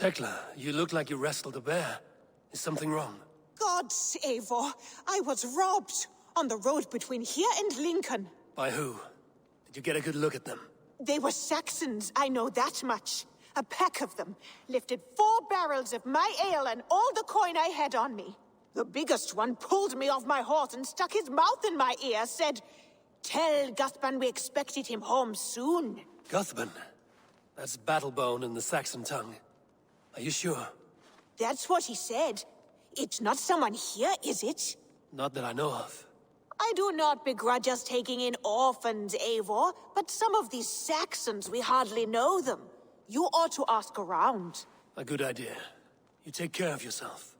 Tekla, you look like you wrestled a bear. Is something wrong? Gods, Eivor, I was robbed on the road between here and Lincoln. By who? Did you get a good look at them? They were Saxons, I know that much. A pack of them lifted 4 barrels of my ale and all the coin I had on me. The biggest one pulled me off my horse and stuck his mouth in my ear, said, "Tell Guthban we expected him home soon." Guthban? That's Battlebone in the Saxon tongue. Are you sure? That's what he said. It's not someone here, is it? Not that I know of. I do not begrudge us taking in orphans, Eivor, but some of these Saxons, we hardly know them. You ought to ask around. A good idea. You take care of yourself.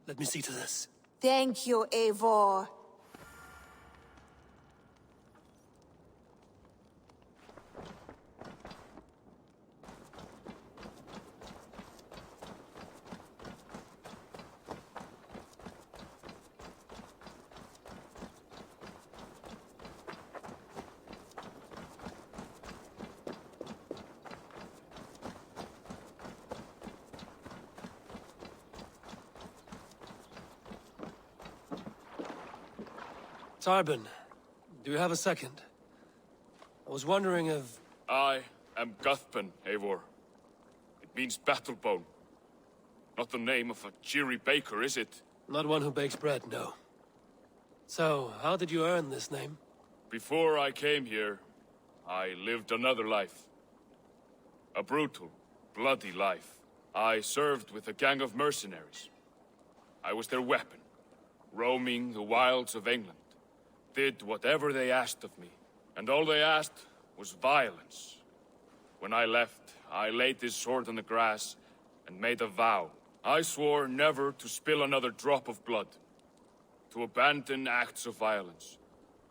Let me see to this. Thank you, Eivor. Tarbin, do you have a second? I was wondering if... I am Guthban, Eivor. It means Battlebone. Not the name of a cheery baker, is it? Not one who bakes bread, no. So, how did you earn this name? Before I came here, I lived another life. A brutal, bloody life. I served with a gang of mercenaries. I was their weapon, roaming the wilds of England. Did whatever they asked of me, and all they asked was violence. When I left, I laid this sword on the grass and made a vow. I swore never to spill another drop of blood, to abandon acts of violence,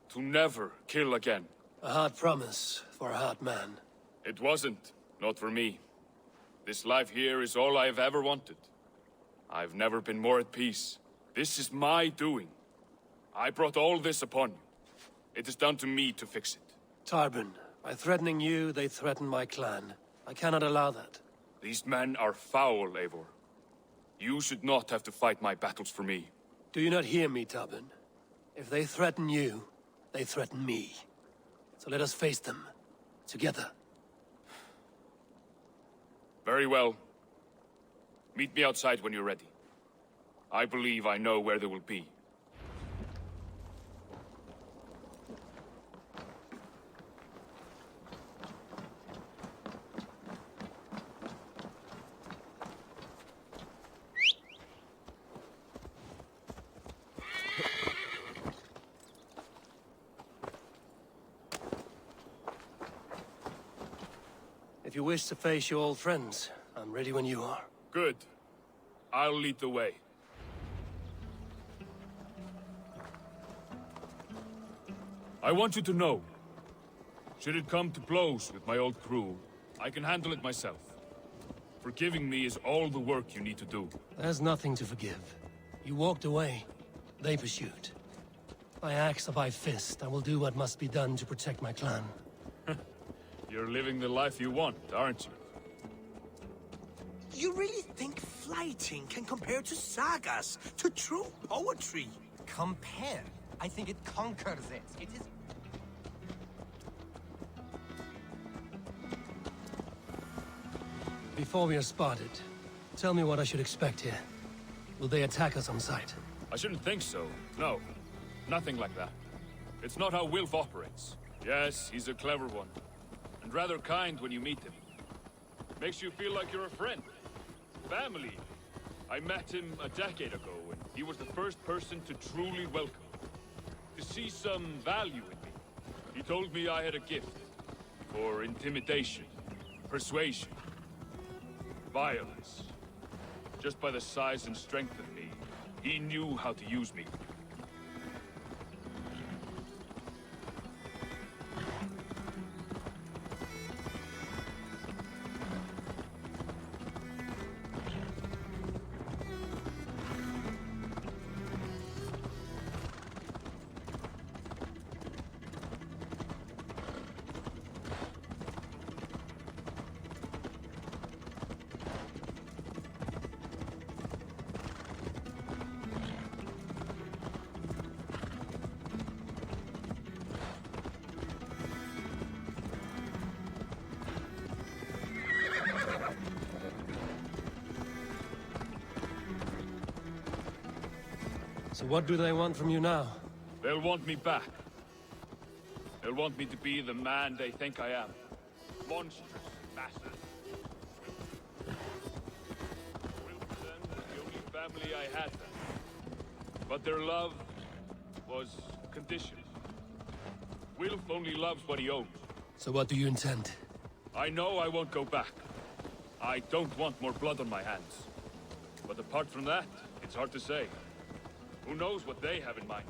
to never kill again. A hard promise for a hard man. It wasn't, not for me. This life here is all I've ever wanted. I've never been more at peace. This is my doing. I brought all this upon you. It is down to me to fix it. Tarbin, by threatening you, they threaten my clan. I cannot allow that. These men are foul, Eivor. You should not have to fight my battles for me. Do you not hear me, Tarbin? If they threaten you, they threaten me. So let us face them. Together. Very well. Meet me outside when you're ready. I believe I know where they will be. If you wish to face your old friends, I'm ready when you are. Good. I'll lead the way. I want you to know, should it come to blows with my old crew, I can handle it myself. Forgiving me is all the work you need to do. There's nothing to forgive. You walked away. They pursued. By axe or by fist, I will do what must be done to protect my clan. You're living the life you want, aren't you? You really think flighting can compare to sagas, to true poetry? Compare? I think it conquers it. It is... Before we are spotted, tell me what I should expect here. Will they attack us on sight? I shouldn't think so. No. Nothing like that. It's not how Wilf operates. Yes, he's a clever one. And rather kind when you meet him. Makes you feel like you're a friend. Family. I met him a decade ago, and he was the first person to truly welcome me. To see some value in me. He told me I had a gift. For intimidation. Persuasion. Violence. Just by the size and strength of me, he knew how to use me. So what do they want from you now? They'll want me back. They'll want me to be the man they think I am. Monstrous, massive. Wilson was the only family I had then. But their love was conditional. Wilf only loves what he owns. So what do you intend? I know I won't go back. I don't want more blood on my hands. But apart from that, it's hard to say. Who knows what they have in mind?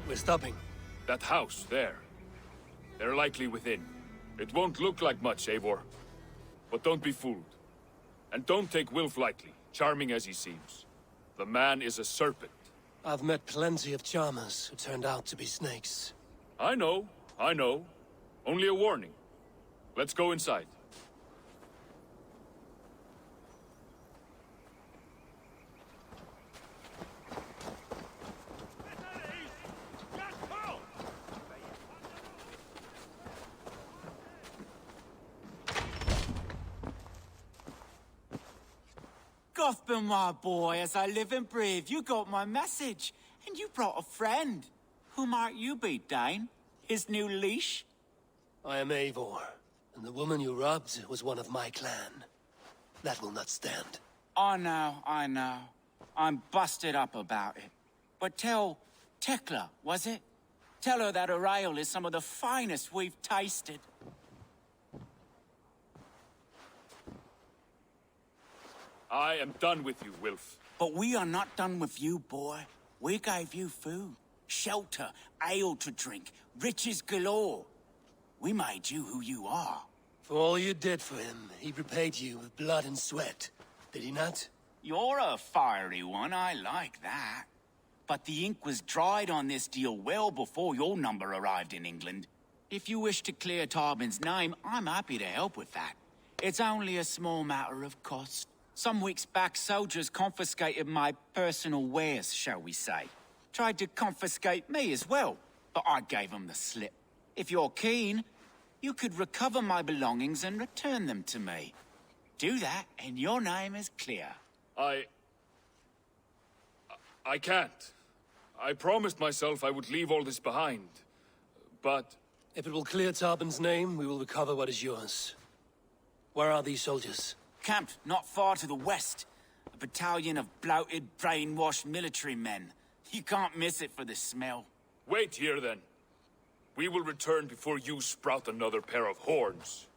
We're stopping. That house, there. They're likely within. It won't look like much, Eivor. But don't be fooled. And don't take Wilf lightly, charming as he seems. The man is a serpent. I've met plenty of charmers who turned out to be snakes. I know. Only a warning. Let's go inside. Gothman, my boy, as I live and breathe, you got my message. And you brought a friend. Who might you be, Dane? His new leash? I am Eivor, and the woman you robbed was one of my clan. That will not stand. I know. I'm busted up about it. But tell Tekla, was it? Tell her that her ale is some of the finest we've tasted. I am done with you, Wilf. But we are not done with you, boy. We gave you food, shelter, ale to drink, riches galore. We made you who you are. For all you did for him, he repaid you with blood and sweat. Did he not? You're a fiery one, I like that. But the ink was dried on this deal well before your number arrived in England. If you wish to clear Tarbin's name, I'm happy to help with that. It's only a small matter of cost. Some weeks back, soldiers confiscated my personal wares, shall we say. Tried to confiscate me as well, but I gave them the slip. If you're keen, you could recover my belongings and return them to me. Do that, and your name is clear. I can't. I promised myself I would leave all this behind. But... If it will clear Tarbin's name, we will recover what is yours. Where are these soldiers? Camped not far to the west. A battalion of bloated, brainwashed military men. You can't miss it for the smell. Wait here, then. We will return before you sprout another pair of horns.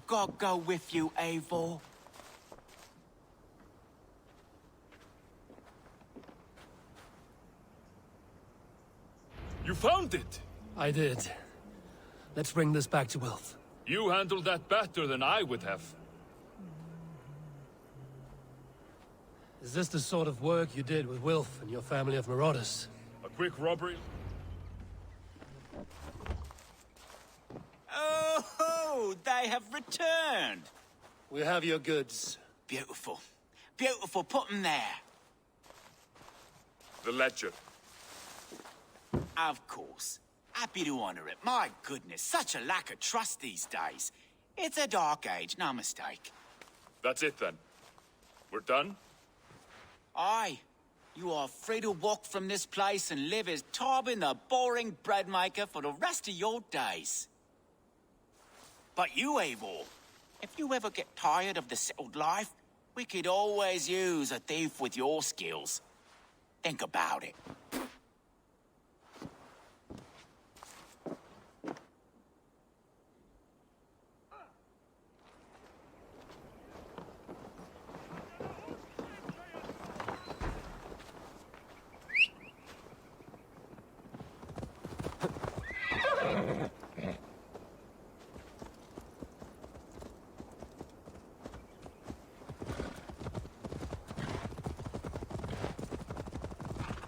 God go with you, Eivor. You found it! I did. Let's bring this back to Wilf. You handled that better than I would have. Is this the sort of work you did with Wilf and your family of marauders? A quick robbery? Oh, they have returned. We have your goods. Beautiful. Beautiful, put them there. The ledger. Of course. Happy to honor it. My goodness, such a lack of trust these days. It's a dark age, no mistake. That's it, then. We're done? Aye. You are free to walk from this place and live as Tarbin the boring bread maker for the rest of your days. But you, Eivor, If you ever get tired of the settled life, we could always use a thief with your skills. Think about it.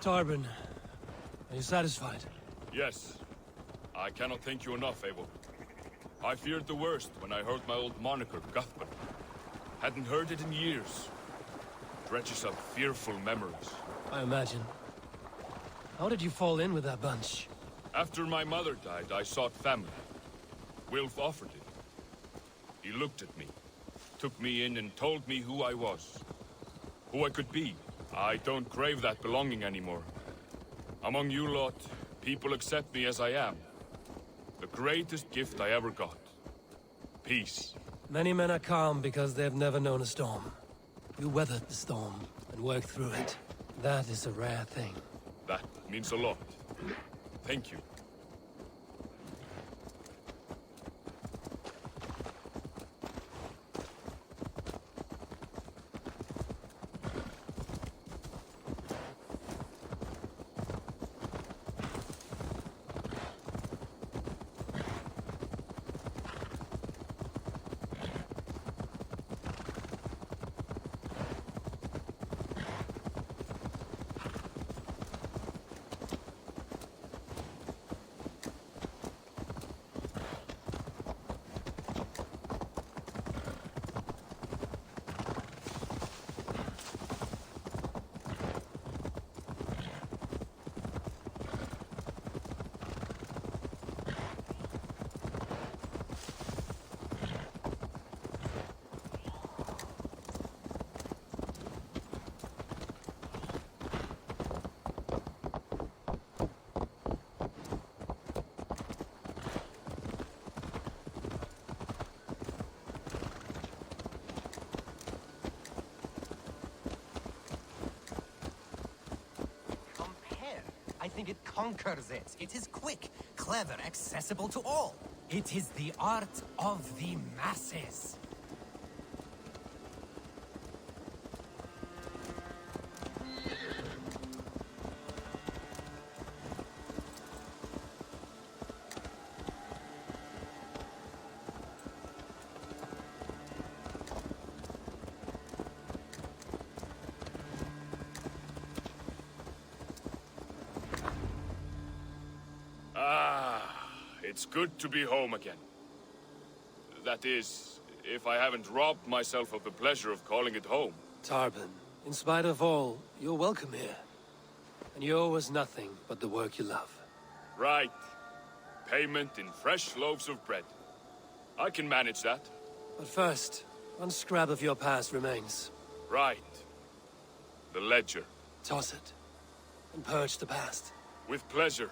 Tarbin, are you satisfied? Yes. I cannot thank you enough, Abel. I feared the worst when I heard my old moniker, Guthman. Hadn't heard it in years. Dredges up fearful memories. I imagine. How did you fall in with that bunch? After my mother died, I sought family. Wilf offered it. He looked at me, took me in and told me who I was. Who I could be. I don't crave that belonging anymore. Among you lot, people accept me as I am. The greatest gift I ever got. Peace. Many men are calm because they have never known a storm. You weathered the storm and worked through it. That is a rare thing. That means a lot. Thank you. I think it conquers it. It is quick, clever, accessible to all. It is the art of the masses. It's good to be home again. That is, if I haven't robbed myself of the pleasure of calling it home. Tarbin, in spite of all, you're welcome here. And you owe us nothing but the work you love. Right. Payment in fresh loaves of bread. I can manage that. But first, one scrap of your past remains. Right. The ledger. Toss it, and purge the past. With pleasure.